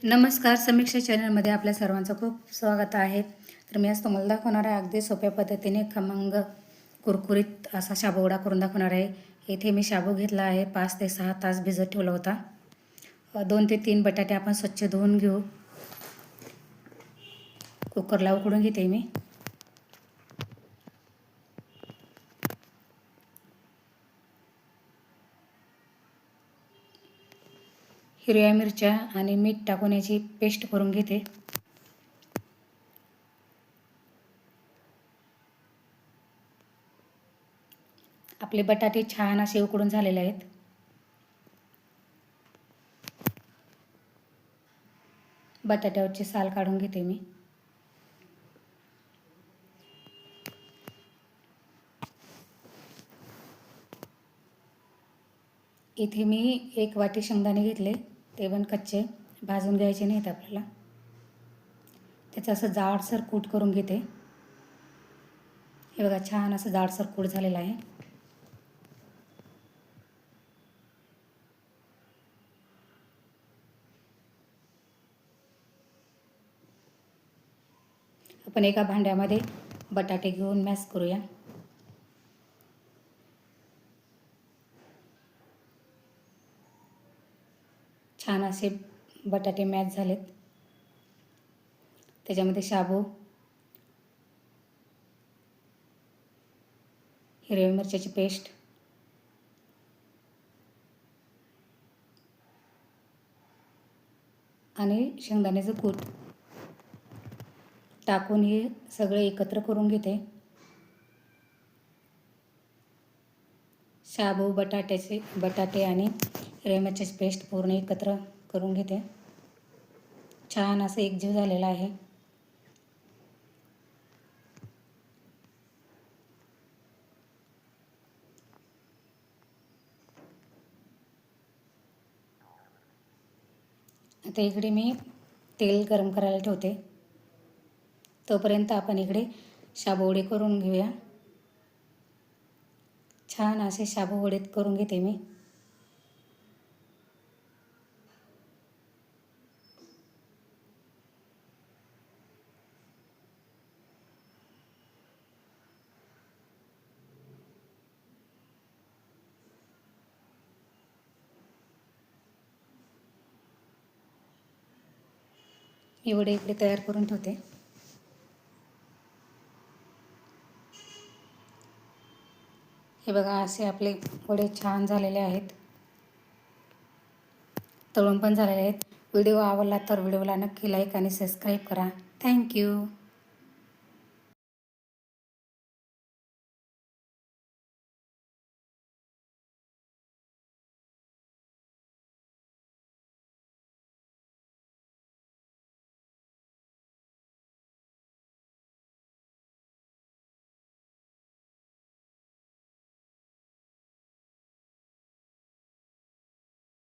नमस्कार. समीक्षा चॅनलमध्ये आपल्या सर्वांचं खूप स्वागत आहे. तर मी आज तुम्हाला दाखवणार आहे अगदी सोप्या पद्धतीने खमंग कुरकुरीत असा शाबू वडा करून दाखवणार आहे. इथे मी शाबू घेतला आहे, 5 ते 6 तास भिजत ठेवला होता. 2 ते 3 बटाटे आपण स्वच्छ धुवून घेऊ. कुकरला उकडून घेते मी. हिरव्या मिरच्या आणि मीठ टाकून याची पेस्ट करून घेते. आपले बटाटे छान असे उकडून झालेले आहेत. बटाट्यावरची साल काढून घेते मी. इथे मी 1 वाटी शेंगदाणे घेतले, ते पण कच्चे, भाजून घ्यायचे नाहीत आपल्याला. त्याचं असं जाडसर कूट करून घेते. हे बघा, छान असं जाडसर कूट झालेला आहे. आपण एका भांड्यामध्ये बटाटे घेऊन मॅश करूया. छान असे बटाटे मॅश झालेत. त्याच्यामध्ये शाबू, हिरव्या मिरच्याची पेस्ट, आणि शेंगदाण्याचं कूट टाकून हे सगळे एकत्र करून घेते. शाबू, बटाटे आणि हिरव्या मिरच्याची पेस्ट पूर्ण एकत्र करून घेते. छान असं एकजीव झालेला आहे. आता इकडे मी तेल गरम करायला ठेवते. तोपर्यंत आपण इकडे शाबू वडे करून घेऊया. छान असे शाबू वडे करून घेते मी. मी वडे इकडे तयार करून ठेवते. हे बघा, असे आपले वडे छान झालेले आहेत. तळून पण झालेले आहेत. व्हिडिओ आवडला तर व्हिडिओला नक्की लाईक आणि सबस्क्राईब करा. थँक्यू.